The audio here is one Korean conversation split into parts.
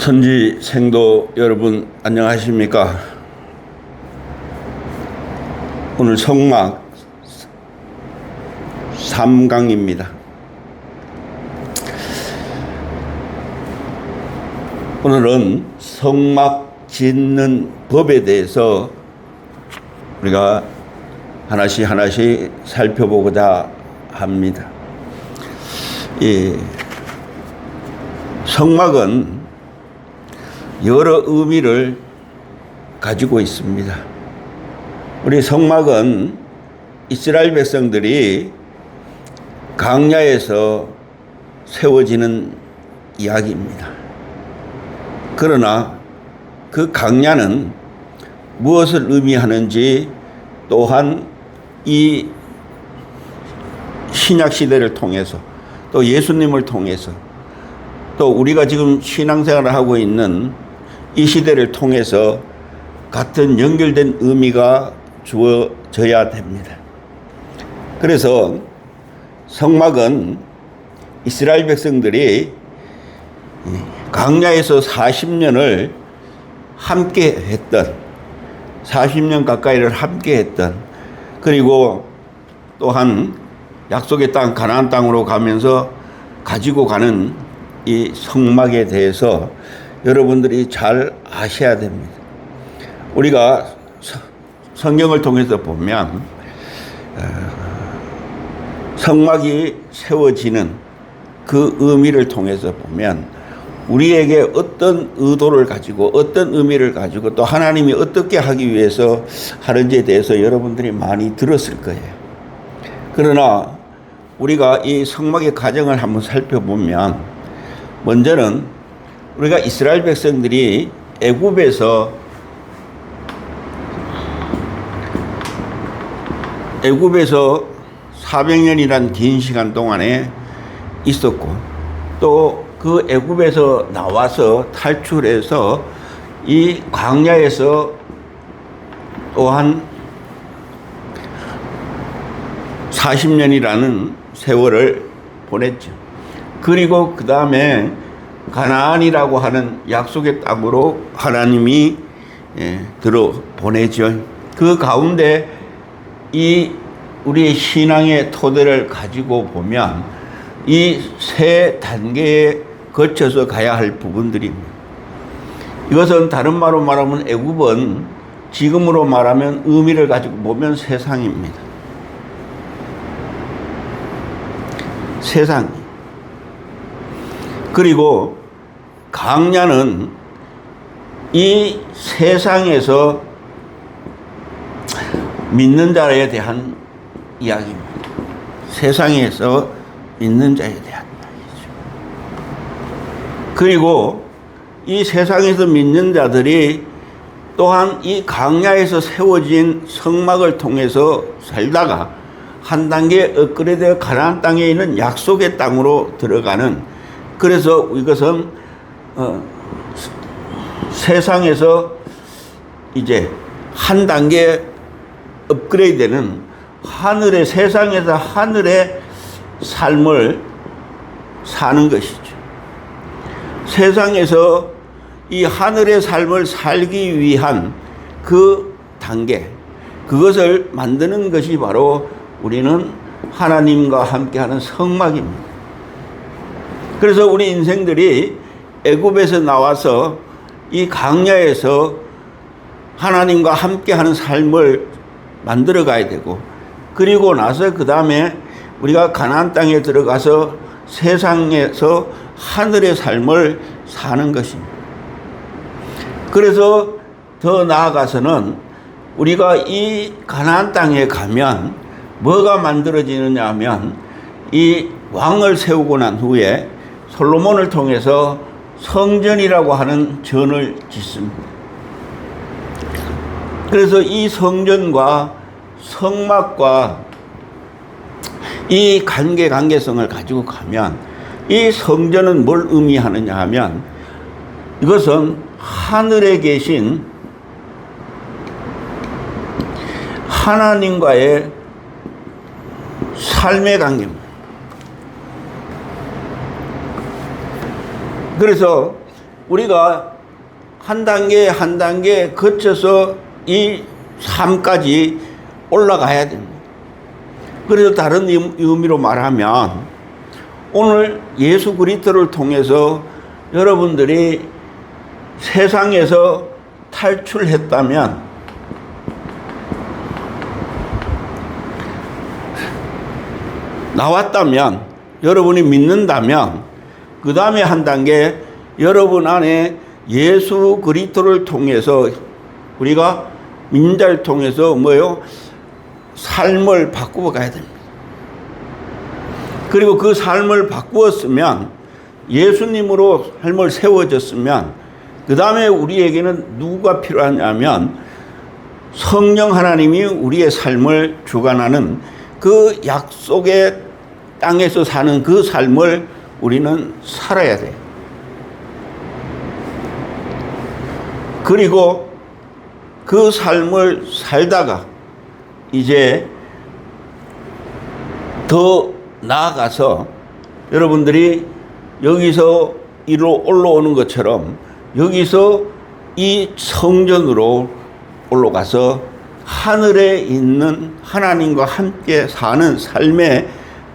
선지 생도 여러분 안녕하십니까? 오늘 성막 3강입니다. 오늘은 성막 짓는 법에 대해서 우리가 하나씩 살펴보고자 합니다. 성막은 여러 의미를 가지고 있습니다. 우리 성막은 이스라엘 백성들이 광야에서 세워지는 이야기입니다. 그러나 그 광야는 무엇을 의미하는지 또한 이 신약 시대를 통해서 또 예수님을 통해서 또 우리가 지금 신앙생활을 하고 있는 이 시대를 통해서 같은 연결된 의미가 주어져야 됩니다. 그래서 성막은 이스라엘 백성들이 광야에서 40년을 함께 했던 40년 가까이를 함께 했던 그리고 또한 약속의 땅 가나안 땅으로 가면서 가지고 가는 이 성막에 대해서 여러분들이 잘 아셔야 됩니다. 우리가 성경을 통해서 보면 성막이 세워지는 그 의미를 통해서 보면 우리에게 어떤 의도를 가지고 어떤 의미를 가지고 또 하나님이 어떻게 하기 위해서 하는지에 대해서 여러분들이 많이 들었을 거예요. 그러나 우리가 이 성막의 과정을 한번 살펴보면 먼저는 우리가 이스라엘 백성들이 애굽에서 400년이란 긴 시간 동안에 있었고 또 그 애굽에서 나와서 탈출해서 이 광야에서 또한 40년이라는 세월을 보냈죠. 그리고 그 다음에 가나안이라고 하는 약속의 땅으로 하나님이 들어 보내죠. 그 가운데 이 우리의 신앙의 토대를 가지고 보면 이 세 단계에 거쳐서 가야 할 부분들입니다. 이것은 다른 말로 말하면 애굽은 지금으로 말하면 의미를 가지고 보면 세상입니다. 세상. 그리고 광야는 이 세상에서 믿는 자에 대한 이야기입니다. 세상에서 믿는 자에 대한 이야기죠. 그리고 이 세상에서 믿는 자들이 또한 이 광야에서 세워진 성막을 통해서 살다가 한 단계 업그레이드되어 가나안 땅에 있는 약속의 땅으로 들어가는 그래서 이것은 세상에서 이제 한 단계 업그레이드되는 하늘의 세상에서 하늘의 삶을 사는 것이죠. 세상에서 이 하늘의 삶을 살기 위한 그 단계 그것을 만드는 것이 바로 우리는 하나님과 함께하는 성막입니다. 그래서 우리 인생들이 애굽에서 나와서 이 광야에서 하나님과 함께하는 삶을 만들어 가야 되고 그리고 나서 그 다음에 우리가 가나안 땅에 들어가서 세상에서 하늘의 삶을 사는 것입니다. 그래서 더 나아가서는 우리가 이 가나안 땅에 가면 뭐가 만들어지느냐 하면 이 왕을 세우고 난 후에 솔로몬을 통해서 성전이라고 하는 전을 짓습니다. 그래서 이 성전과 성막과 이 관계성을 가지고 가면 이 성전은 뭘 의미하느냐 하면 이것은 하늘에 계신 하나님과의 삶의 관계입니다. 그래서 우리가 한 단계 한 단계 거쳐서 이 삶까지 올라가야 됩니다. 그래서 다른 의미로 말하면 오늘 예수 그리스도를 통해서 여러분들이 세상에서 탈출했다면, 나왔다면, 여러분이 믿는다면 그 다음에 한 단계 여러분 안에 예수 그리스도를 통해서 우리가 민자를 통해서 뭐요? 삶을 바꾸어 가야 됩니다. 그리고 그 삶을 바꾸었으면, 예수님으로 삶을 세워졌으면 그 다음에 우리에게는 누가 필요하냐면 성령 하나님이 우리의 삶을 주관하는 그 약속의 땅에서 사는 그 삶을 우리는 살아야 돼요. 그리고 그 삶을 살다가 이제 더 나아가서 여러분들이 여기서 이로 올라오는 것처럼 여기서 이 성전으로 올라가서 하늘에 있는 하나님과 함께 사는 삶의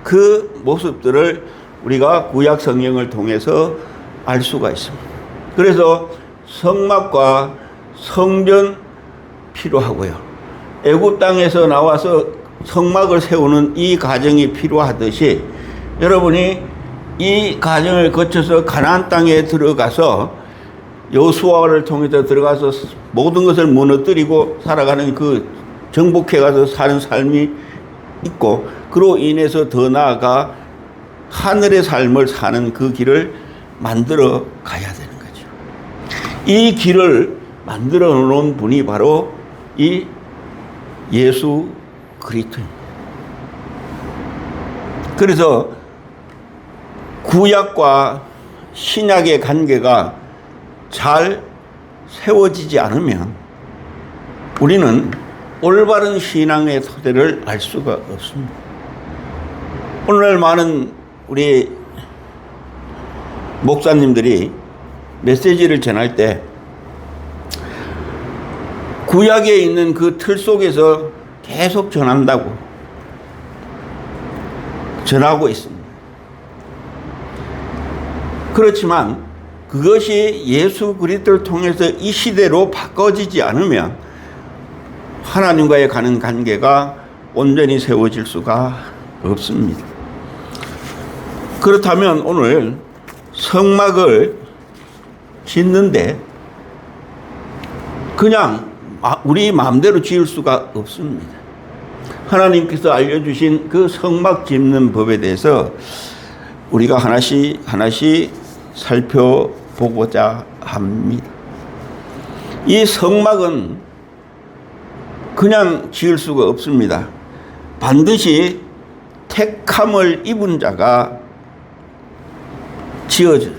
그 모습들을 우리가 구약 성경을 통해서 알 수가 있습니다. 그래서 성막과 성전 필요하고요. 애굽 땅에서 나와서 성막을 세우는 이 과정이 필요하듯이 여러분이 이 과정을 거쳐서 가나안 땅에 들어가서 여호수아를 통해서 들어가서 모든 것을 무너뜨리고 살아가는 그 정복해 가서 사는 삶이 있고, 그로 인해서 더 나아가 하늘의 삶을 사는 그 길을 만들어 가야 되는 거죠. 이 길을 만들어 놓은 분이 바로 이 예수 그리스도입니다. 그래서 구약과 신약의 관계가 잘 세워지지 않으면 우리는 올바른 신앙의 토대를 알 수가 없습니다. 오늘날 많은 우리 목사님들이 메시지를 전할 때 구약에 있는 그 틀 속에서 계속 전하고 있습니다. 그렇지만 그것이 예수 그리스도를 통해서 이 시대로 바꿔지지 않으면 하나님과의 가는 관계가 온전히 세워질 수가 없습니다. 그렇다면 오늘 성막을 짓는데 그냥 우리 마음대로 지을 수가 없습니다. 하나님께서 알려주신 그 성막 짓는 법에 대해서 우리가 하나씩 살펴보고자 합니다. 이 성막은 그냥 지을 수가 없습니다. 반드시 택함을 입은 자가 지어져요.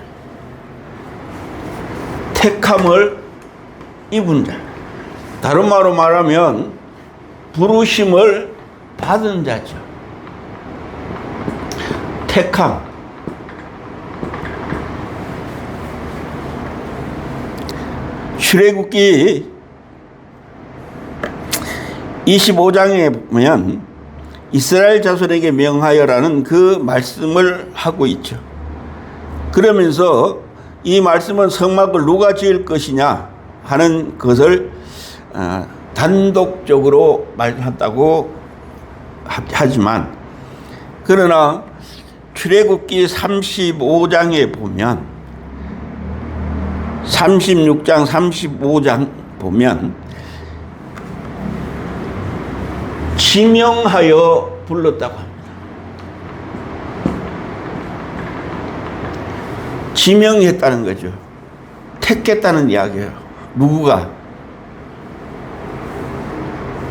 택함을 입은 자. 다른 말로 말하면 부르심을 받은 자죠. 택함. 출애굽기 25장에 보면 이스라엘 자손에게 명하여라는 그 말씀을 하고 있죠. 그러면서 이 말씀은 성막을 누가 지을 것이냐 하는 것을 단독적으로 말한다고 하지만, 그러나 출애굽기 35장에 보면 36장 35장 보면 지명하여 불렀다고 합니다. 지명했다는 거죠. 택했다는 이야기예요. 누구가?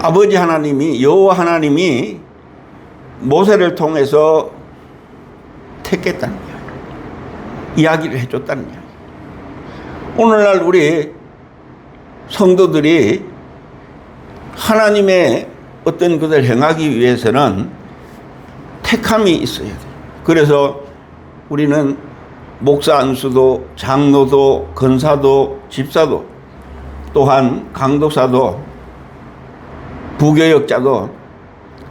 아버지 하나님이, 여호와 하나님이 모세를 통해서 택했다는 이야기를 해줬다는 이야기. 오늘날 우리 성도들이 하나님의 어떤 것을 행하기 위해서는 택함이 있어야 돼요. 그래서 우리는 목사 안수도, 장로도, 권사도, 집사도, 또한 강독사도, 부교역자도,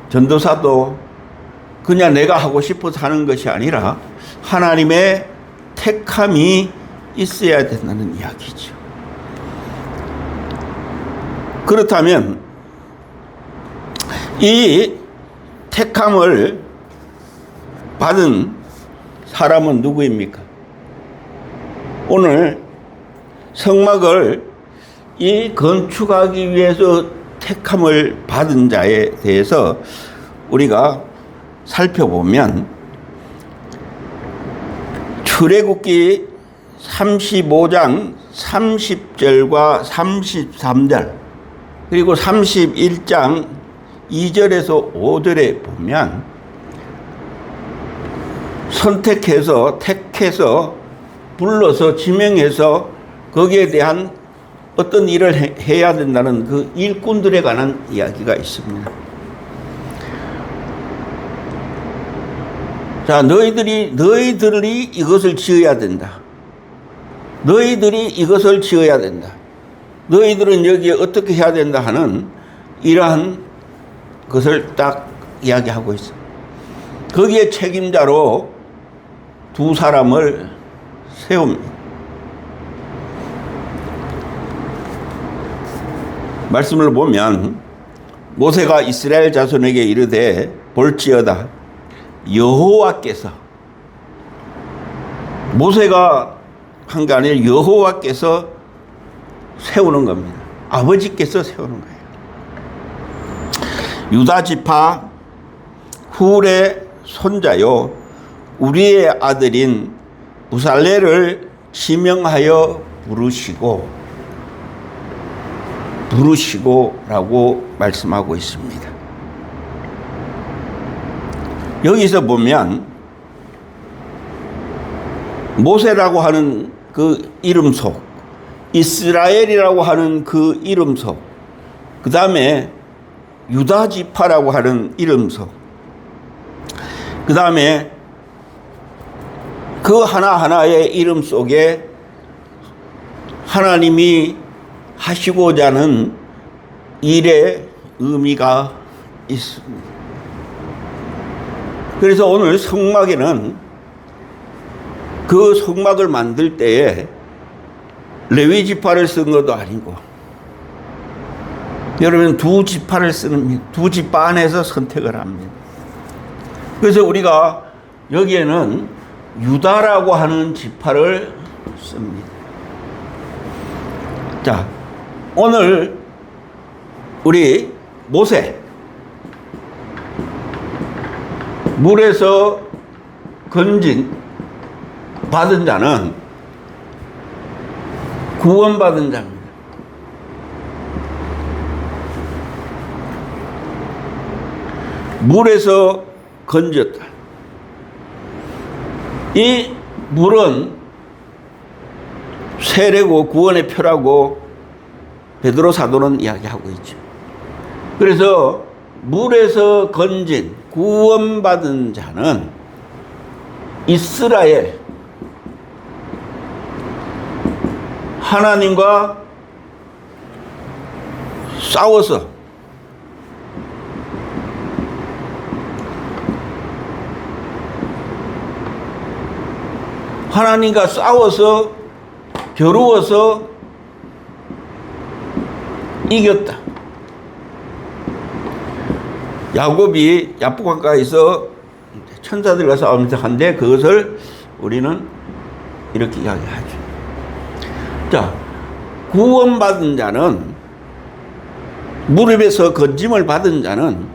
전도사도 그냥 내가 하고 싶어서 하는 것이 아니라 하나님의 택함이 있어야 된다는 이야기죠. 그렇다면 이 택함을 받은 사람은 누구입니까? 오늘 성막을 이 건축하기 위해서 택함을 받은 자에 대해서 우리가 살펴보면 출애굽기 35장 30절과 33절 그리고 31장 2절에서 5절에 보면 선택해서 택해서 불러서 지명해서 거기에 대한 어떤 일을 해야 된다는 그 일꾼들에 관한 이야기가 있습니다. 자, 너희들이 이것을 지어야 된다. 너희들이 이것을 지어야 된다. 너희들은 여기에 어떻게 해야 된다 하는 이러한 것을 딱 이야기하고 있어. 거기에 책임자로 두 사람을 세웁니다. 말씀을 보면 모세가 이스라엘 자손에게 이르되 볼지어다 여호와께서 모세가 한 게 아니라 여호와께서 세우는 겁니다. 아버지께서 세우는 거예요. 유다 지파 훌의 손자요 우리의 아들인 부살레를 지명하여 부르시고라고 말씀하고 있습니다. 여기서 보면 모세라고 하는 그 이름 속, 이스라엘이라고 하는 그 이름 속, 그 다음에 유다 지파라고 하는 이름 속, 그 다음에 그 하나하나의 이름 속에 하나님이 하시고자 하는 일의 의미가 있습니다. 그래서 오늘 성막에는 그 성막을 만들 때에 레위 지파를 쓴 것도 아니고 여러분 두 지파를 쓰는 두 지파 안에서 선택을 합니다. 그래서 우리가 여기에는 유다라고 하는 지파를 씁니다. 자, 오늘 우리 모세 물에서 건진 받은 자는 구원받은 자입니다. 물에서 건졌다. 이 물은 세례고 구원의 표라고 베드로 사도는 이야기하고 있죠. 그래서 물에서 건진 구원받은 자는 이스라엘 하나님과 싸워서 하나님과 싸워서 겨루어서 이겼다. 야곱이 야복강가에서 천사들과 싸우면서 한데 그것을 우리는 이렇게 이야기하죠. 자, 구원받은 자는 무릎에서 건짐을 받은 자는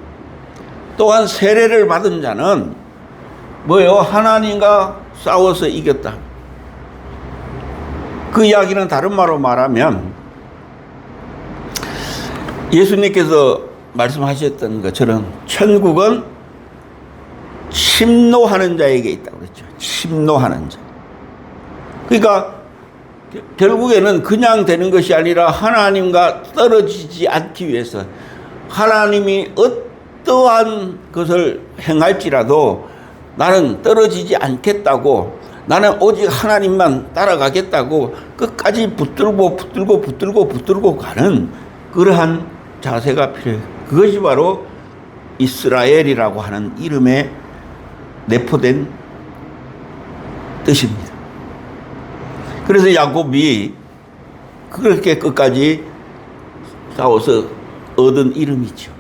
또한 세례를 받은 자는 뭐예요? 하나님과 싸워서 이겼다. 그 이야기는 다른 말로 말하면 예수님께서 말씀하셨던 것처럼 천국은 침노하는 자에게 있다고 그랬죠. 침노하는 자. 그러니까 결국에는 그냥 되는 것이 아니라 하나님과 떨어지지 않기 위해서 하나님이 어떠한 것을 행할지라도 나는 떨어지지 않겠다고 나는 오직 하나님만 따라가겠다고 끝까지 붙들고 가는 그러한 자세가 필요해요. 그것이 바로 이스라엘이라고 하는 이름에 내포된 뜻입니다. 그래서 야곱이 그렇게 끝까지 싸워서 얻은 이름이죠.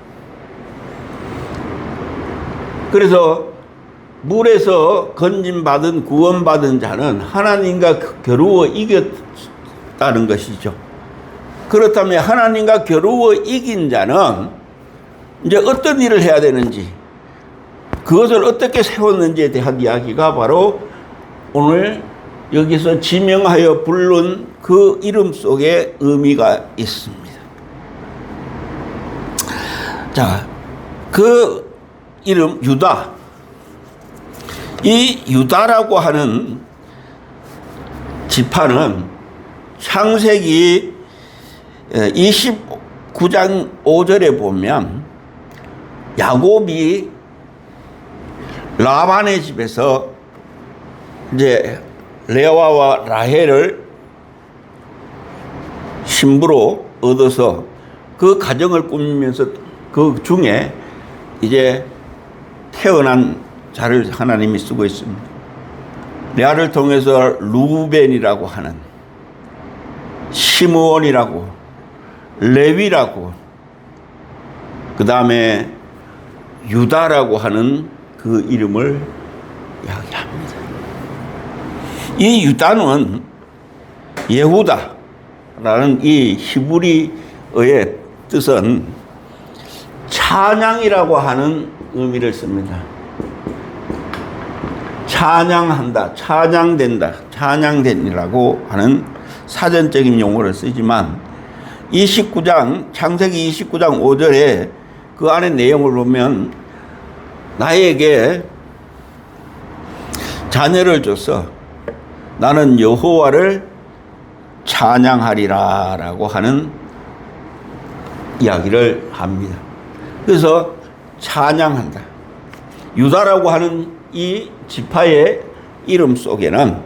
그래서 물에서 건진받은 구원받은 자는 하나님과 겨루어 이겼다는 것이죠. 그렇다면 하나님과 겨루어 이긴 자는 이제 어떤 일을 해야 되는지, 그것을 어떻게 세웠는지에 대한 이야기가 바로 오늘 여기서 지명하여 부른 그 이름 속에 의미가 있습니다. 자, 그 이름 유다. 이 유다라고 하는 지파는 창세기 29장 5절에 보면 야곱이 라반의 집에서 이제 레아와 라헬을 신부로 얻어서 그 가정을 꾸미면서 그 중에 이제 태어난 자를 하나님이 쓰고 있습니다. 레아를 통해서 루벤이라고 하는, 시므온이라고, 레위라고, 그 다음에 유다라고 하는 그 이름을 이야기합니다. 이 유다는 예후다라는 이 히브리어의 뜻은 찬양이라고 하는 의미를 씁니다. 찬양한다, 찬양된다, 찬양된이라고 하는 사전적인 용어를 쓰지만 29장, 창세기 29장 5절에 그 안에 내용을 보면 나에게 자녀를 줘서 나는 여호와를 찬양하리라 라고 하는 이야기를 합니다. 그래서 찬양한다. 유다라고 하는 이 지파의 이름 속에는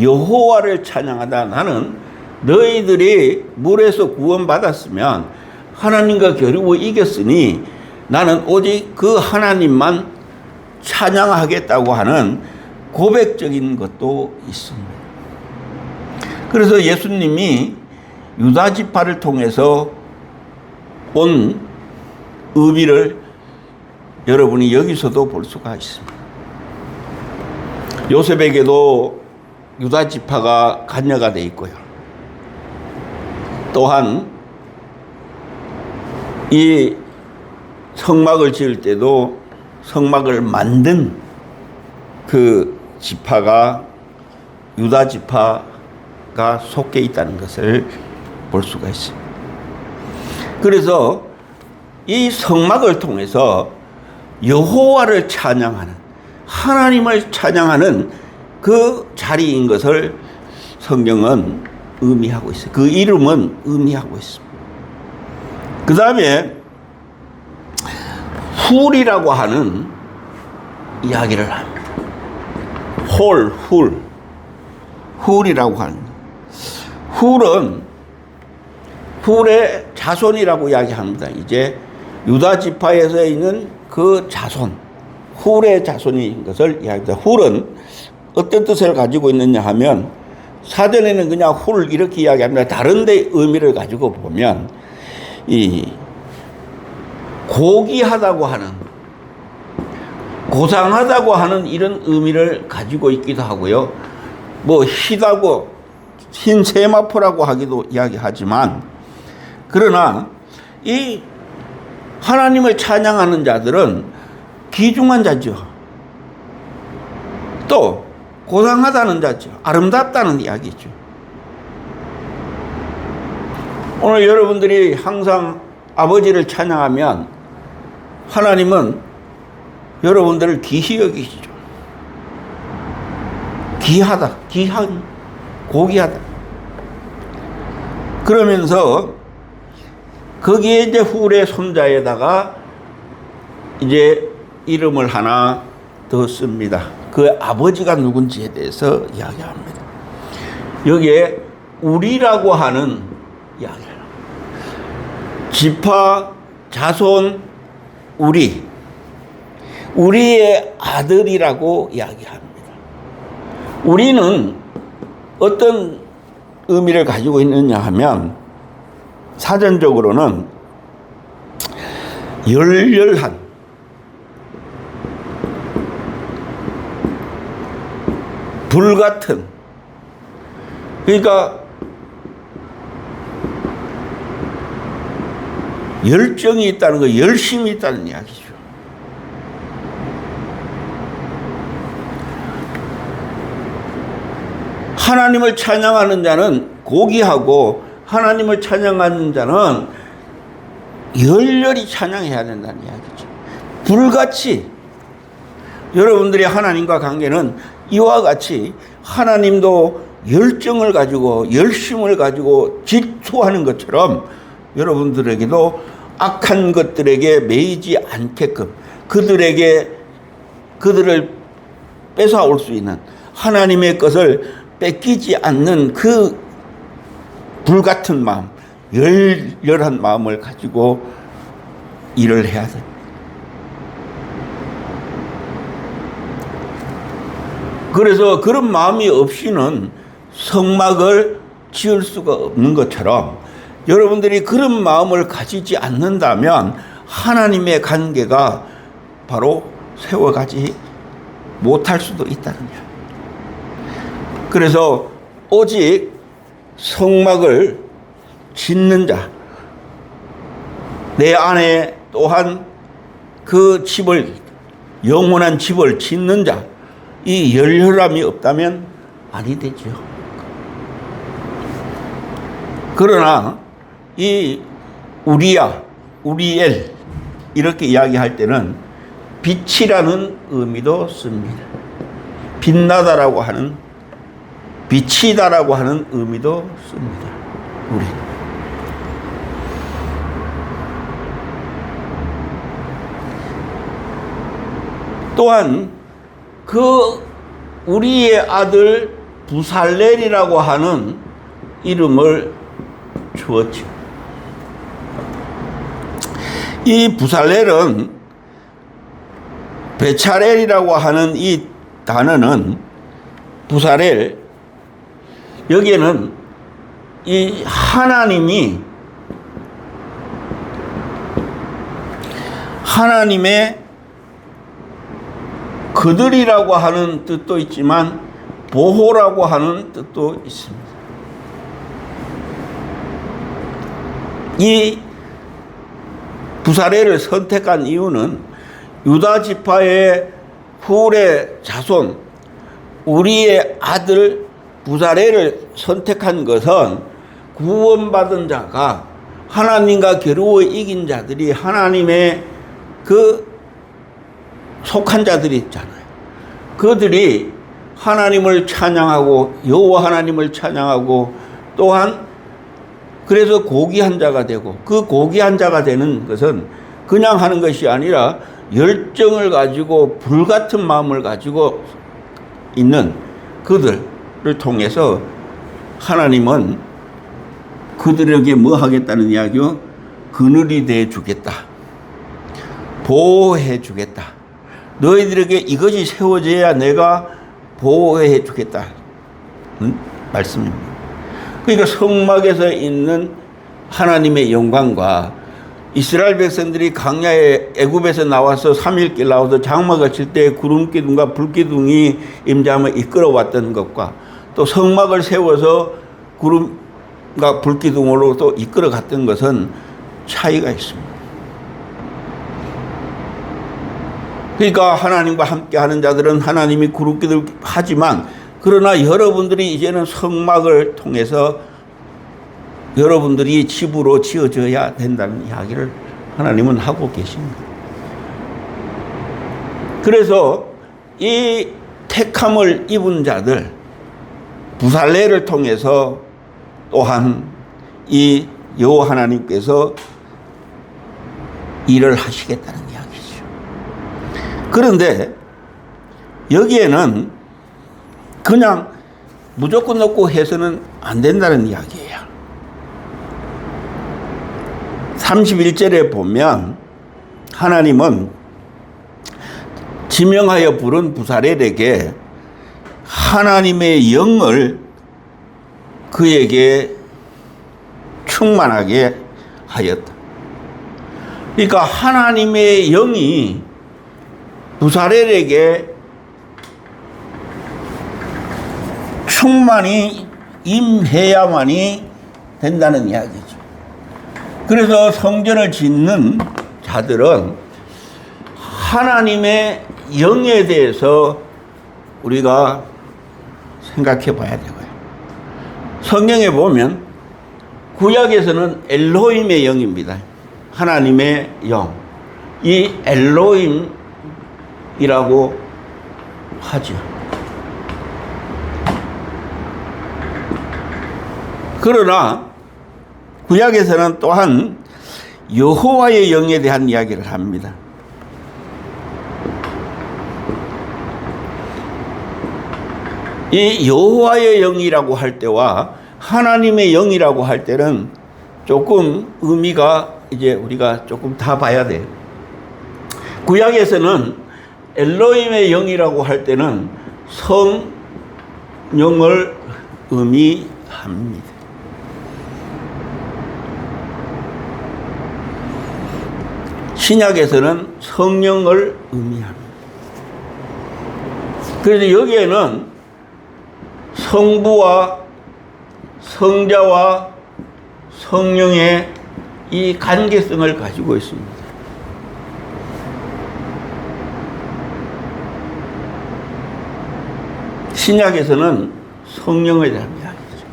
여호와를 찬양하다. 나는 너희들이 물에서 구원받았으면 하나님과 겨루어 이겼으니 나는 오직 그 하나님만 찬양하겠다고 하는 고백적인 것도 있습니다. 그래서 예수님이 유다 지파를 통해서 온 의미를 여러분이 여기서도 볼 수가 있습니다. 요셉에게도 유다 지파가 간여가 되어 있고요. 또한 이 성막을 지을 때도 성막을 만든 그 지파가 유다 지파가 속해 있다는 것을 볼 수가 있습니다. 그래서 이 성막을 통해서 여호와를 찬양하는, 하나님을 찬양하는 그 자리인 것을 성경은 의미하고 있어요. 그 이름은 의미하고 있습니다. 그 다음에 훌이라고 하는 이야기를 합니다. 훌이라고 하는, 훌의 자손이라고 이야기합니다. 이제 유다 지파에서 있는 그 자손, 훌의 자손인 것을 이야기합니다. 훌은 어떤 뜻을 가지고 있느냐 하면 사전에는 그냥 훌 이렇게 이야기합니다. 다른 데 의미를 가지고 보면 이 고귀하다고 하는, 고상하다고 하는 이런 의미를 가지고 있기도 하고요. 뭐 희다고, 흰 세마포라고 하기도 이야기하지만, 그러나 이 하나님을 찬양하는 자들은 귀중한 자죠. 또 고상하다는 자죠. 아름답다는 이야기죠. 오늘 여러분들이 항상 아버지를 찬양하면 하나님은 여러분들을 귀히 여기시죠. 귀하다, 귀한, 고귀하다. 그러면서 거기에 이제 훌의 손자에다가 이제 이름을 하나 더 씁니다. 그 아버지가 누군지에 대해서 이야기합니다. 여기에 우리라고 하는 이야기예요. 지파, 자손, 우리의 아들이라고 이야기합니다. 우리는 어떤 의미를 가지고 있느냐 하면 사전적으로는 열렬한 불같은, 그러니까 열정이 있다는 거, 열심이 있다는 이야기죠. 하나님을 찬양하는 자는 고귀하고 하나님을 찬양하는 자는 열렬히 찬양해야 된다는 이야기죠. 불같이 여러분들의 하나님과 관계는 이와 같이 하나님도 열정을 가지고 열심을 가지고 질투하는 것처럼 여러분들에게도 악한 것들에게 매이지 않게끔 그들을 뺏어올 수 있는 하나님의 것을 뺏기지 않는 그 불같은 마음, 열렬한 마음을 가지고 일을 해야 됩니다. 그래서 그런 마음이 없이는 성막을 지을 수가 없는 것처럼 여러분들이 그런 마음을 가지지 않는다면 하나님의 관계가 바로 세워가지 못할 수도 있다는 거예요. 그래서 오직 성막을 짓는 자, 내 안에 또한 그 집을, 영원한 집을 짓는 자, 이 열혈함이 없다면 아니 되죠. 그러나 이 우리엘 이렇게 이야기할 때는 빛이라는 의미도 씁니다. 빛나다라고 하는, 빛이다라고 하는 의미도 씁니다. 우리. 또한 그 우리의 아들 부살렐이라고 하는 이름을 주었죠. 이 부살렐은 베찰엘이라고 하는 이 단어는 부살렐, 여기에는 이 하나님의 그들이라고 하는 뜻도 있지만 보호라고 하는 뜻도 있습니다. 이 부살렐을 선택한 이유는 유다 지파의 훌의 자손 우리의 아들 부살렐을 선택한 것은 구원받은 자가 하나님과 겨루어 이긴 자들이 하나님의 그 속한 자들이 있잖아요. 그들이 하나님을 찬양하고 여호와 하나님을 찬양하고 또한 그래서 고귀한 자가 되고, 그 고귀한 자가 되는 것은 그냥 하는 것이 아니라 열정을 가지고 불같은 마음을 가지고 있는 그들을 통해서 하나님은 그들에게 뭐 하겠다는 이야기요? 그늘이 되어 주겠다. 보호해 주겠다. 너희들에게 이것이 세워져야 내가 보호해 주겠다. 말씀입니다. 그러니까 성막에서 있는 하나님의 영광과 이스라엘 백성들이 광야에 애굽에서 나와서 3일길 나와서 장막을 칠 때 구름기둥과 불기둥이 임재함을 이끌어왔던 것과 또 성막을 세워서 구름과 불기둥으로 또 이끌어갔던 것은 차이가 있습니다. 그러니까 하나님과 함께하는 자들은 하나님이 구름기둥을 하지만, 그러나 여러분들이 이제는 성막을 통해서 여러분들이 집으로 지어져야 된다는 이야기를 하나님은 하고 계십니다. 그래서 이 택함을 입은 자들 부살렐을 통해서 또한 이 여호와 하나님께서 일을 하시겠다는 이야기죠. 그런데 여기에는 그냥 무조건 없고 해서는 안 된다는 이야기예요. 31절에 보면 하나님은 지명하여 부른 부사렐에게 하나님의 영을 그에게 충만하게 하였다. 그러니까 하나님의 영이 부사렐에게 충만히 임해야만이 된다는 이야기죠. 그래서 성전을 짓는 자들은 하나님의 영에 대해서 우리가 생각해 봐야 되고요. 성경에 보면 구약에서는 엘로힘의 영입니다. 하나님의 영. 이 엘로힘이라고 하죠. 그러나 구약에서는 또한 여호와의 영에 대한 이야기를 합니다. 이 여호와의 영이라고 할 때와 하나님의 영이라고 할 때는 조금 의미가 이제 우리가 조금 다 봐야 돼요. 구약에서는 엘로힘의 영이라고 할 때는 성령을 의미합니다. 신약에서는 성령을 의미합니다. 그래서 여기에는 성부와 성자와 성령의 이 관계성을 가지고 있습니다. 신약에서는 성령에 대한 이야기죠.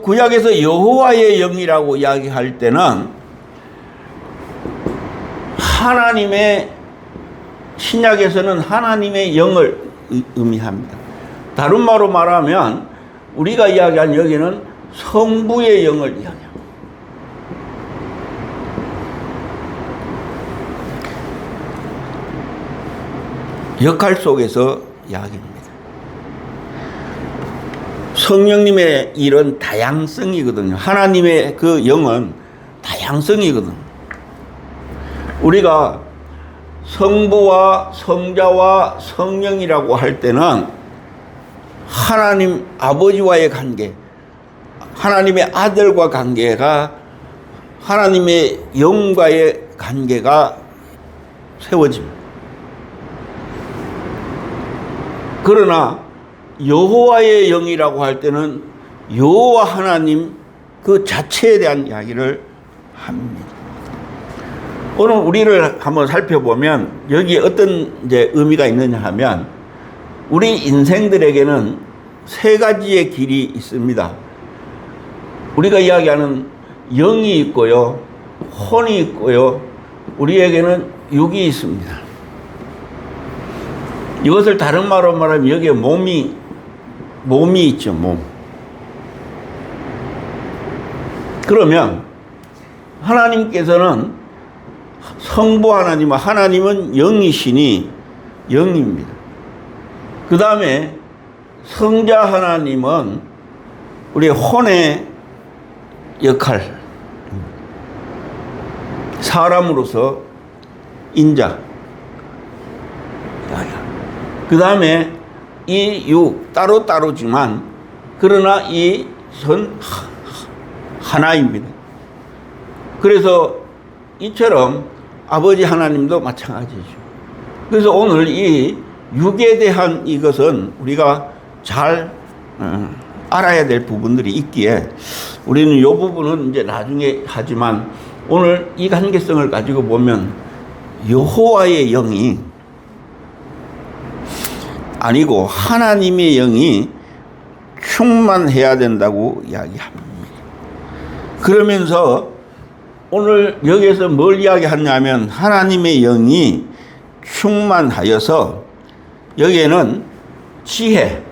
구약에서 여호와의 영이라고 이야기할 때는 하나님의, 신약에서는 하나님의 영을 의미합니다. 다른 말로 말하면 우리가 이야기한 여기는 성부의 영을 이야기합니다. 역할 속에서 이야기합니다. 성령님의 일은 다양성이거든요. 하나님의 그 영은 다양성이거든요. 우리가 성부와 성자와 성령이라고 할 때는 하나님 아버지와의 관계, 하나님의 아들과 관계가, 하나님의 영과의 관계가 세워집니다. 그러나 여호와의 영이라고 할 때는 여호와 하나님 그 자체에 대한 이야기를 합니다. 오늘 우리를 한번 살펴보면 여기에 어떤 이제 의미가 있느냐 하면 우리 인생들에게는 세 가지의 길이 있습니다. 우리가 이야기하는 영이 있고요, 혼이 있고요, 우리에게는 육이 있습니다. 이것을 다른 말로 말하면 여기에 몸이 있죠, 몸. 그러면 하나님께서는 성부 하나님은 영이시니 영입니다. 그 다음에 성자 하나님은 우리 혼의 역할, 사람으로서 인자. 그 다음에 이 육 따로따로지만 그러나 이 선 하나입니다. 그래서 이처럼 아버지 하나님도 마찬가지죠. 그래서 오늘 이 육에 대한 이것은 우리가 잘 알아야 될 부분들이 있기에 우리는 이 부분은 이제 나중에 하지만 오늘 이 관계성을 가지고 보면 여호와의 영이 아니고 하나님의 영이 충만해야 된다고 이야기합니다. 그러면서 오늘 여기에서 뭘 이야기하냐면 하나님의 영이 충만하여서 여기에는 지혜,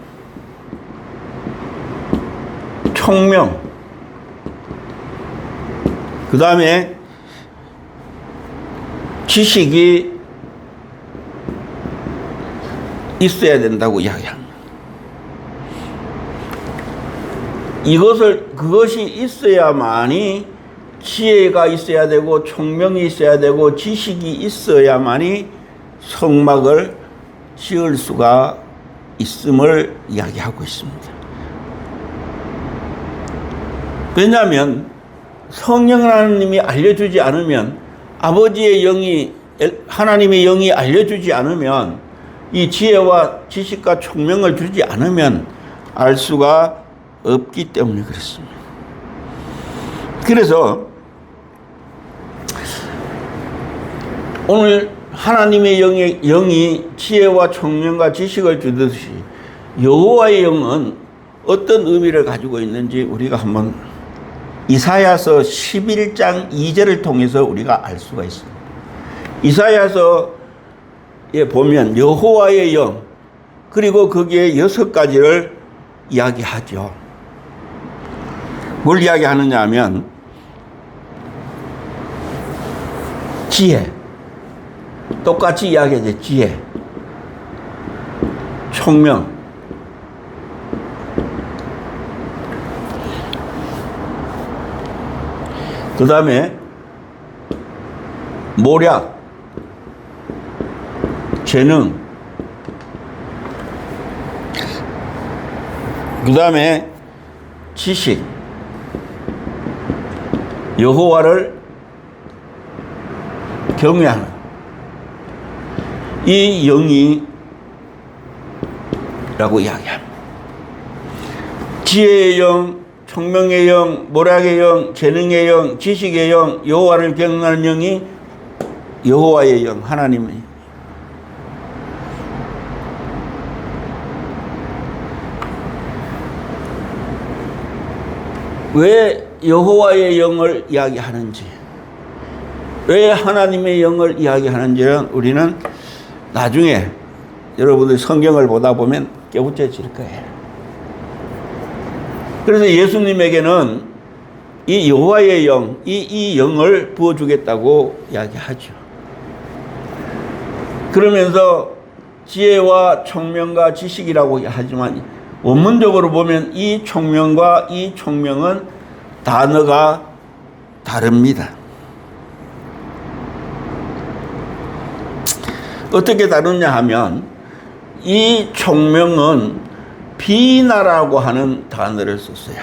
총명, 그 다음에 지식이 있어야 된다고 이야기합니다. 그것이 있어야만이 지혜가 있어야 되고 총명이 있어야 되고 지식이 있어야만이 성막을 지을 수가 있음을 이야기하고 있습니다. 왜냐하면 성령 하나님이 알려주지 않으면, 아버지의 영이, 하나님의 영이 알려주지 않으면, 이 지혜와 지식과 총명을 주지 않으면 알 수가 없기 때문에 그렇습니다. 그래서 오늘 하나님의 영이 지혜와 총명과 지식을 주듯이 여호와의 영은 어떤 의미를 가지고 있는지 우리가 한번 이사야서 11장 2절을 통해서 우리가 알 수가 있습니다. 이사야서에 보면 여호와의 영, 그리고 거기에 6가지를 이야기하죠. 뭘 이야기하느냐 하면 지혜, 똑같이 이야기하죠. 지혜, 총명, 그 다음에 모략, 재능, 그 다음에 지식, 여호와를 경외하는 이 영이라고 이야기합니다. 지혜의 영, 총명의 영, 모략의 영, 재능의 영, 지식의 영, 여호와를 경외하는 영이 여호와의 영, 하나님의. 왜 여호와의 영을 이야기하는지, 왜 하나님의 영을 이야기하는지는 우리는 나중에 여러분들 성경을 보다 보면 깨우쳐질 거예요. 그래서 예수님에게는 이 여호와의 영, 이 영을 부어주겠다고 이야기하죠. 그러면서 지혜와 총명과 지식이라고 하지만 원문적으로 보면 이 총명과 이 총명은 단어가 다릅니다. 어떻게 다르냐 하면 이 총명은 비나라고 하는 단어를 썼어요.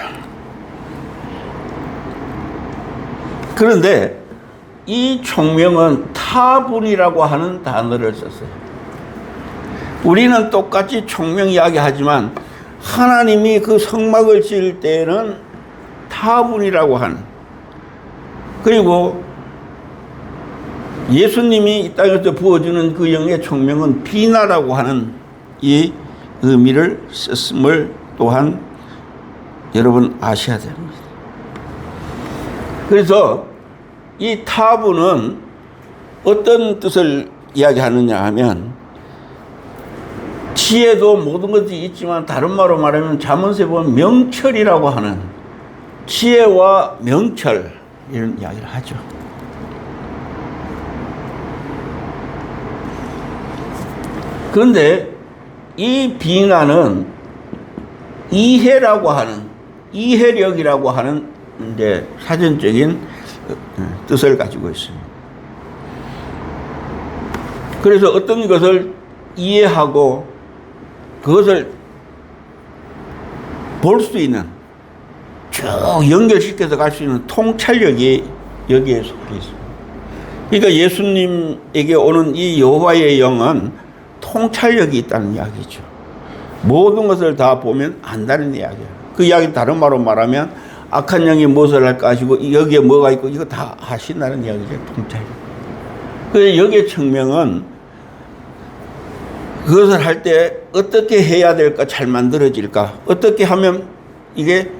그런데 이 총명은 타분이라고 하는 단어를 썼어요. 우리는 똑같이 총명 이야기하지만 하나님이 그 성막을 지을 때에는 타분이라고 하는, 그리고 예수님이 이 땅에서 부어주는 그 영의 총명은 비나라고 하는 이 의미를 썼음을 또한 여러분 아셔야 됩니다. 그래서 이 타분은 어떤 뜻을 이야기하느냐 하면, 지혜도 모든 것이 있지만 다른 말로 말하면 잠언서에 보면 명철이라고 하는, 지혜와 명철, 이런 이야기를 하죠. 그런데 이 비나는 이해라고 하는, 이해력이라고 하는 이제 사전적인 뜻을 가지고 있습니다. 그래서 어떤 것을 이해하고 그것을 볼 수 있는, 쭉 연결시켜서 갈 수 있는 통찰력이 여기에 속해 있습니다. 그러니까 예수님에게 오는 이 여호와의 영은 통찰력이 있다는 이야기죠. 모든 것을 다 보면 안다는 이야기예요. 그 이야기 다른 말로 말하면 악한 영이 무엇을 할까 하시고 여기에 뭐가 있고 이거 다 하신다는 이야기죠. 통찰력. 그래서 여기에 청명은 그것을 할 때 어떻게 해야 될까, 잘 만들어질까, 어떻게 하면 이게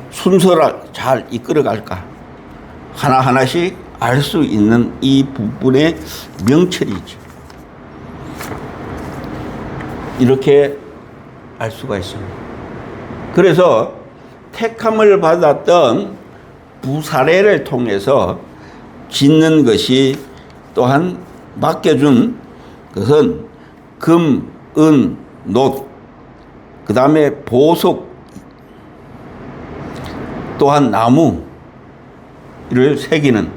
순서를 잘 이끌어갈까, 하나하나씩 알 수 있는 이 부분의 명철이죠. 이렇게 알 수가 있습니다. 그래서 택함을 받았던 부사례를 통해서 짓는 것이, 또한 맡겨준 것은 금, 은, 놋, 그 다음에 보석, 또한 나무를 새기는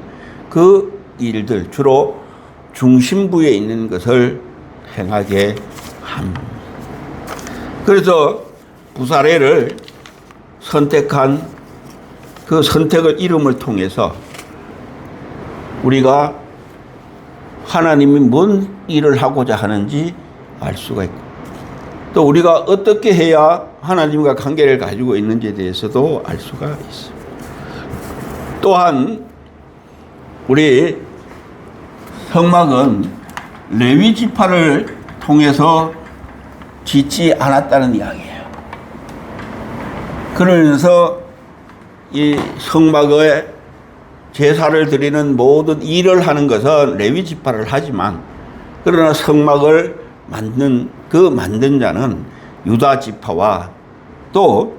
그 일들, 주로 중심부에 있는 것을 행하게 합니다. 그래서 부사례를 선택한 그 선택의 이름을 통해서 우리가 하나님이 뭔 일을 하고자 하는지 알 수가 있고, 또 우리가 어떻게 해야 하나님과 관계를 가지고 있는지에 대해서도 알 수가 있습니다. 또한 우리 성막은 레위 지파를 통해서 짓지 않았다는 이야기예요. 그러면서 이 성막의 제사를 드리는 모든 일을 하는 것은 레위 지파를 하지만, 그러나 성막을 만든 자는 유다 지파와 또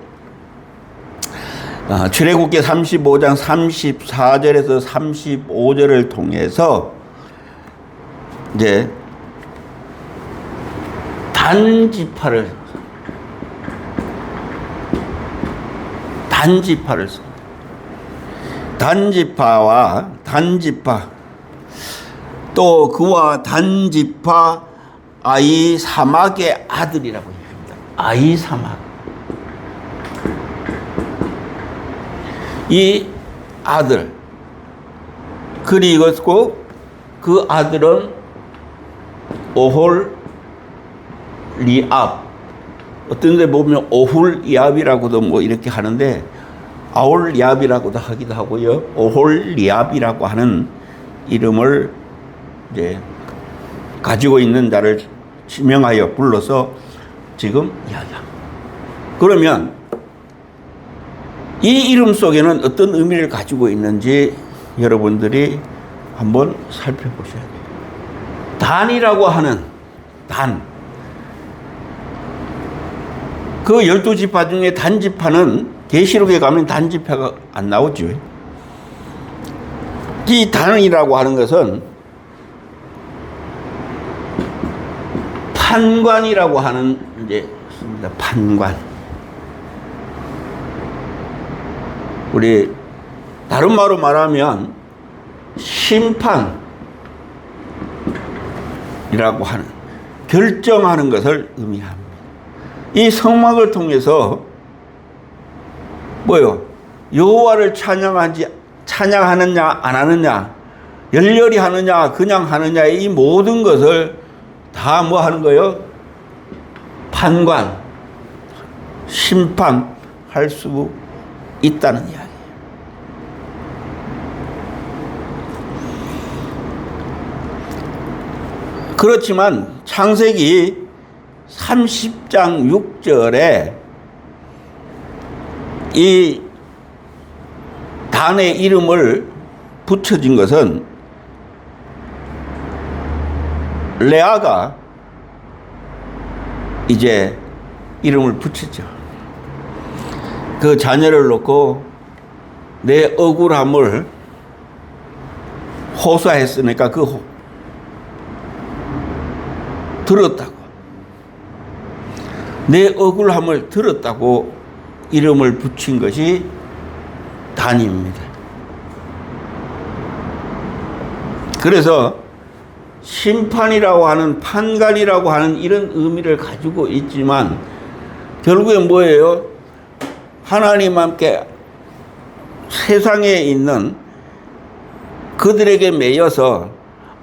출애굽기 35장 34절에서 35절을 통해서 이제 단지파를 단지파와 단지파, 또 그와 단지파 아히사막의 아들이라고 합니다. 아히사막. 이 아들, 그리고 그 아들은 오홀리압, 어떤 데 보면 오홀리압이라고도 뭐 이렇게 하는데, 아홀리압이라고도 하기도 하고요, 오홀리압이라고 하는 이름을 이제 가지고 있는 자를 지명하여 불러서 지금 이야기합니다. 그러면 이 이름 속에는 어떤 의미를 가지고 있는지 여러분들이 한번 살펴보셔야 돼요. 단이라고 하는 단, 그 12지파 중에 단지파는 계시록에 가면 단지파가 안 나오죠. 이 단이라고 하는 것은 판관이라고 하는 이제 판관. 우리 다른 말로 말하면 심판이라고 하는, 결정하는 것을 의미합니다. 이 성막을 통해서 뭐요? 여호와를 찬양하느냐 안 하느냐, 열렬히 하느냐 그냥 하느냐, 이 모든 것을 다 뭐 하는 거예요? 판관, 심판할 수 있다는 이야기예요. 그렇지만 창세기 30장 6절에 이 단의 이름을 붙여진 것은 레아가 이제 이름을 붙였죠. 그 자녀를 놓고 내 억울함을 호소했으니까 들었다고, 내 억울함을 들었다고 이름을 붙인 것이 단입니다. 그래서 심판이라고 하는, 판관이라고 하는 이런 의미를 가지고 있지만 결국에 뭐예요? 하나님 함께 세상에 있는 그들에게 매여서,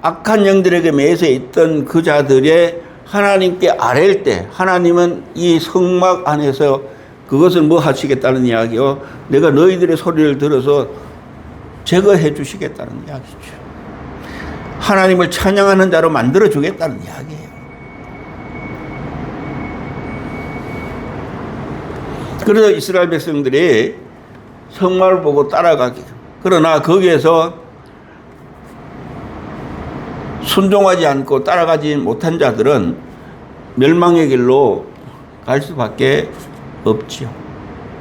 악한 영들에게 매여서 있던 그 자들의 하나님께 아랠 때 하나님은 이 성막 안에서 그것을 뭐 하시겠다는 이야기요? 내가 너희들의 소리를 들어서 제거해 주시겠다는 이야기죠. 하나님을 찬양하는 자로 만들어 주겠다는 이야기예요. 그래서 이스라엘 백성들이 성막을 보고 따라가기, 그러나 거기에서 순종하지 않고 따라가지 못한 자들은 멸망의 길로 갈 수밖에 없지요.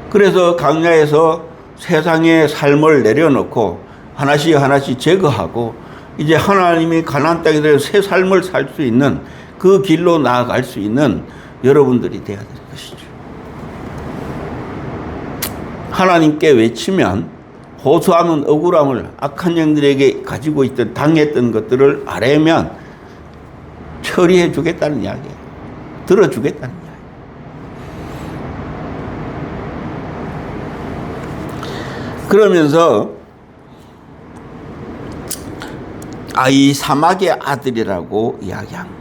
그래서 광야에서 세상의 삶을 내려놓고 하나씩 하나씩 제거하고 이제 하나님이 가나안 땅에 대해서 새 삶을 살 수 있는 그 길로 나아갈 수 있는 여러분들이 되어야 될 것이죠. 하나님께 외치면 호소하면 억울함을 악한 영들에게 가지고 있던 당했던 것들을 아뢰면 처리해 주겠다는 이야기예요. 들어주겠다는 이야기예요. 그러면서 아이사막의 아들이라고 이야기합니다.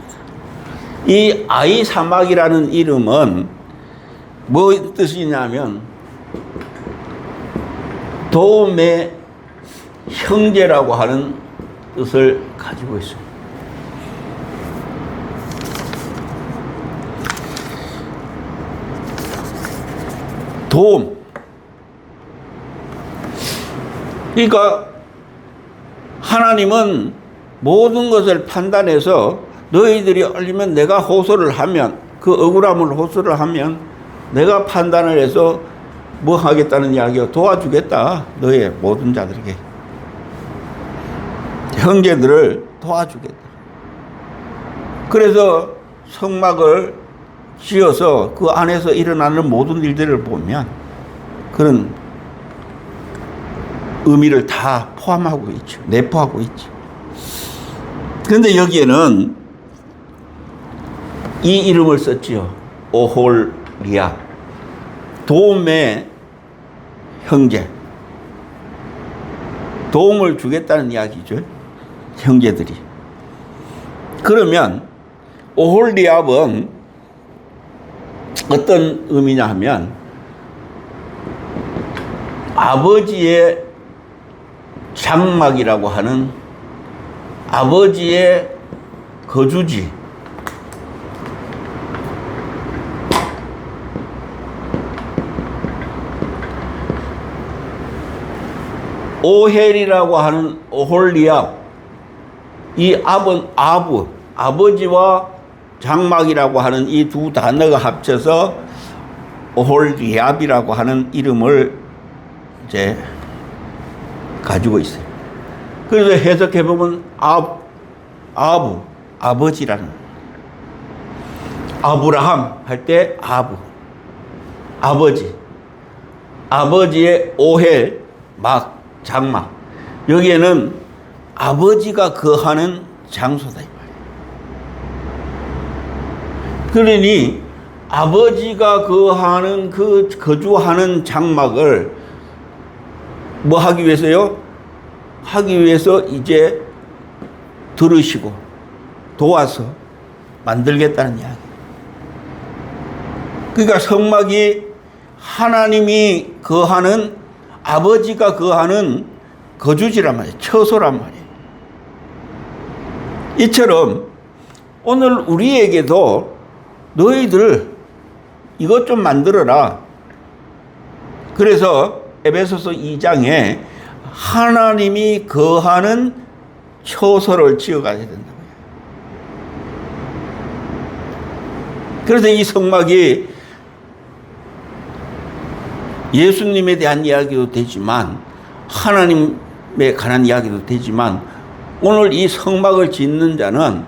이 아이사막이라는 이름은 뭐 뜻이냐면 도움의 형제라고 하는 뜻을 가지고 있습니다. 도움. 그러니까 하나님은 모든 것을 판단해서 너희들이 얼리면 내가 호소를 하면 그 억울함을 호소를 하면 내가 판단을 해서 뭐 하겠다는 이야기가 도와주겠다. 너의 모든 자들에게. 형제들을 도와주겠다. 그래서 성막을 지어서 그 안에서 일어나는 모든 일들을 보면 그런 의미를 다 포함하고 있죠. 내포하고 있죠. 그런데 여기에는 이 이름을 썼지요. 오홀리아. 도움의 형제. 도움을 주겠다는 이야기죠. 형제들이. 그러면 오홀리압은 어떤 의미냐 하면 아버지의 장막이라고 하는 아버지의 거주지, 오헬이라고 하는 오홀리압, 이 압은 아버지와 장막이라고 하는 이 두 단어가 합쳐서 오홀리압이라고 하는 이름을 이제 가지고 있어요. 그래서 해석해 보면 아버지라는, 아브라함 할 때 아버지의 오헬 막 장막, 여기에는 아버지가 거하는 장소다 이 말이에요. 그러니 아버지가 거하는 그 거주하는 장막을 뭐 하기 위해서요? 하기 위해서 이제 들으시고 도와서 만들겠다는 이야기. 그러니까 성막이 하나님이 거하는, 아버지가 거하는 거주지란 말이에요. 처소란 말이에요. 이처럼 오늘 우리에게도 너희들 이것 좀 만들어라. 그래서 에베소서 2장에 하나님이 거하는 처소를 지어가야 된다고요. 그래서 이 성막이 예수님에 대한 이야기도 되지만 하나님에 관한 이야기도 되지만 오늘 이 성막을 짓는 자는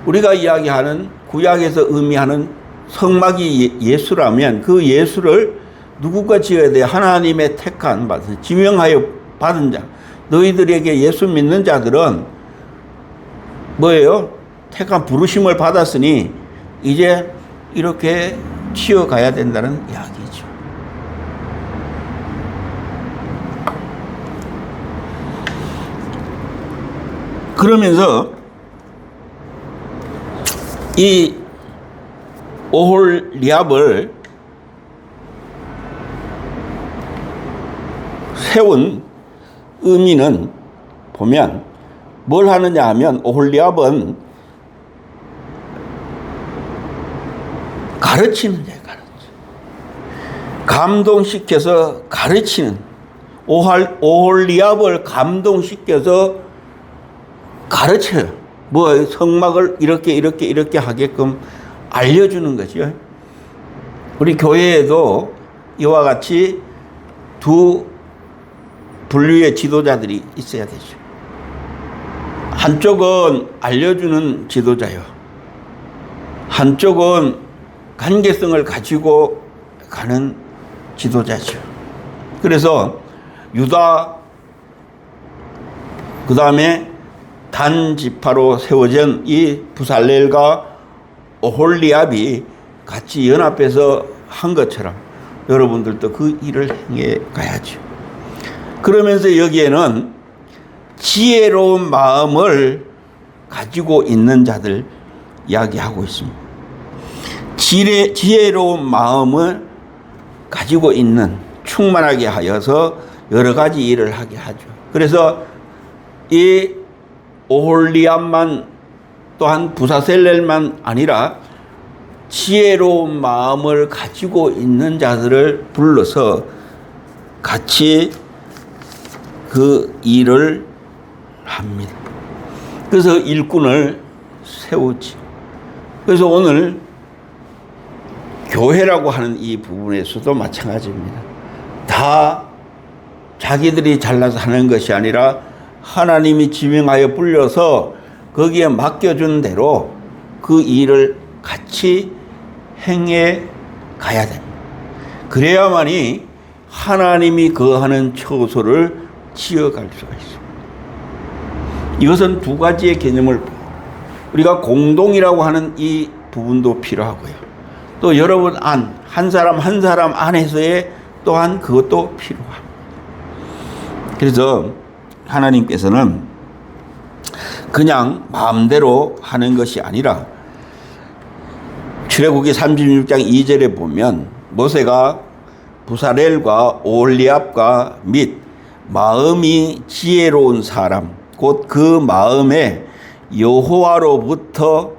우리가 이야기하는 구약에서 의미하는 성막이 예수라면 그 예수를 누구가 지어야 돼? 하나님의 택한 받은, 지명하여 받은 자. 너희들에게 예수 믿는 자들은 뭐예요? 택한 부르심을 받았으니 이제 이렇게 치어가야 된다는 이야기죠. 그러면서 이 오홀리압을 세운 의미는 보면 뭘 하느냐 하면 오홀리압은 가르치는 자예요. 감동시켜서 가르치는, 오홀리압을 감동시켜서 가르쳐요. 뭐 성막을 이렇게 하게끔 알려주는 거죠. 우리 교회에도 이와 같이 두 분류의 지도자들이 있어야 되죠. 한쪽은 알려주는 지도자요. 한쪽은 관계성을 가지고 가는 지도자죠. 그래서 유다, 그 다음에 단 지파로 세워진 이 부살렐과 오홀리압이 같이 연합해서 한 것처럼 여러분들도 그 일을 행해 가야죠. 그러면서 여기에는 지혜로운 마음을 가지고 있는 자들 이야기하고 있습니다. 지혜로운 마음을 가지고 있는, 충만하게 하여서 여러 가지 일을 하게 하죠. 그래서 이 오홀리압만, 또한 부사셀렐만 아니라 지혜로운 마음을 가지고 있는 자들을 불러서 같이 그 일을 합니다. 그래서 일꾼을 세우지. 그래서 오늘 교회라고 하는 이 부분에서도 마찬가지입니다. 다 자기들이 잘나서 하는 것이 아니라 하나님이 지명하여 불려서 거기에 맡겨준 대로 그 일을 같이 행해 가야 됩니다. 그래야만이 하나님이 거하는 처소를 지어갈 수가 있습니다. 이것은 두 가지의 개념을 우리가 공동이라고 하는 이 부분도 필요하고요. 또 여러분 안, 한 사람 한 사람 안에서의 또한 그것도 필요합니다. 그래서 하나님께서는 그냥 마음대로 하는 것이 아니라 출애굽기 36장 2절에 보면 모세가 부사렐과 오홀리압과 및 마음이 지혜로운 사람, 곧 그 마음에 여호와로부터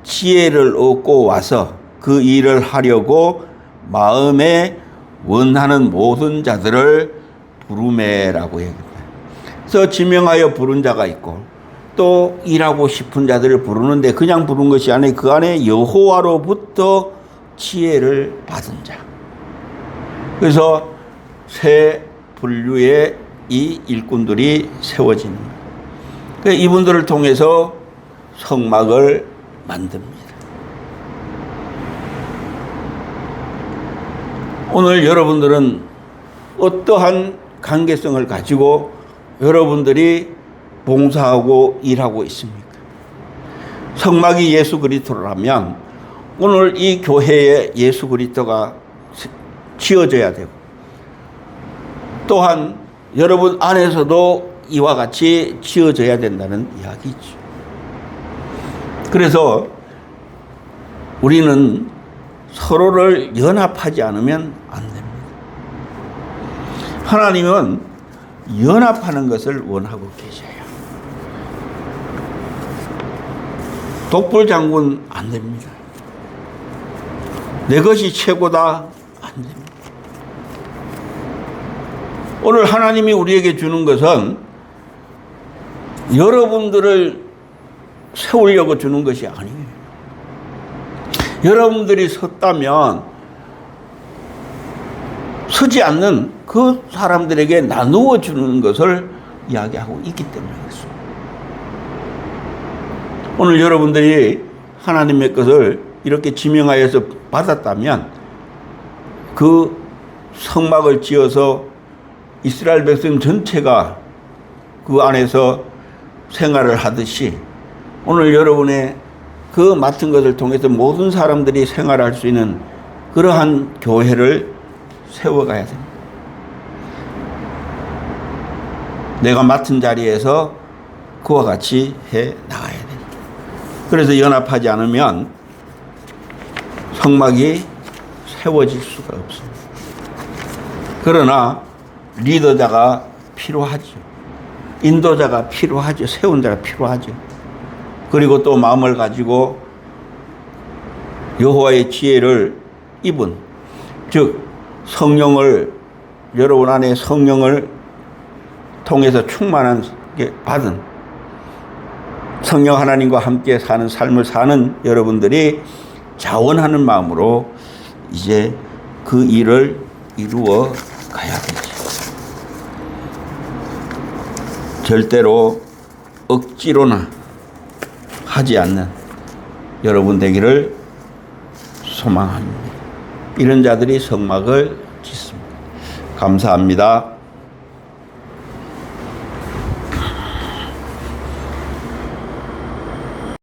지혜를 얻고 와서 그 일을 하려고 마음에 원하는 모든 자들을 부르매라고 얘기합니다. 그래서 지명하여 부른 자가 있고 또 일하고 싶은 자들을 부르는데 그냥 부른 것이 아니라 그 안에 여호와로부터 지혜를 받은 자. 그래서 세 분류의 이 일꾼들이 세워집니다. 그래서 이분들을 통해서 성막을 만듭니다. 오늘 여러분들은 어떠한 관계성을 가지고 여러분들이 봉사하고 일하고 있습니까? 성막이 예수 그리스도라면 오늘 이 교회에 예수 그리스도가 지어져야 되고 또한 여러분 안에서도 이와 같이 지어져야 된다는 이야기죠. 그래서 우리는 서로를 연합하지 않으면 안 됩니다. 하나님은 연합하는 것을 원하고 계셔요. 독불장군 안 됩니다. 내 것이 최고다 안 됩니다. 오늘 하나님이 우리에게 주는 것은 여러분들을 세우려고 주는 것이 아니에요. 여러분들이 섰다면 서지 않는 그 사람들에게 나누어 주는 것을 이야기하고 있기 때문에 그렇습니다. 오늘 여러분들이 하나님의 것을 이렇게 지명하여서 받았다면 그 성막을 지어서 이스라엘 백성 전체가 그 안에서 생활을 하듯이 오늘 여러분의 그 맡은 것을 통해서 모든 사람들이 생활할 수 있는 그러한 교회를 세워가야 됩니다. 내가 맡은 자리에서 그와 같이 해 나가야 됩니다. 그래서 연합하지 않으면 성막이 세워질 수가 없습니다. 그러나 리더자가 필요하죠. 인도자가 필요하죠. 세운 자가 필요하죠. 그리고 또 마음을 가지고 여호와의 지혜를 입은, 즉 성령을, 여러분 안에 성령을 통해서 충만한 게 받은, 성령 하나님과 함께 사는 삶을 사는 여러분들이 자원하는 마음으로 이제 그 일을 이루어 가야 되죠. 절대로 억지로나 하지 않는 여러분 되기를 소망합니다. 이런 자들이 성막을 짓습니다. 감사합니다.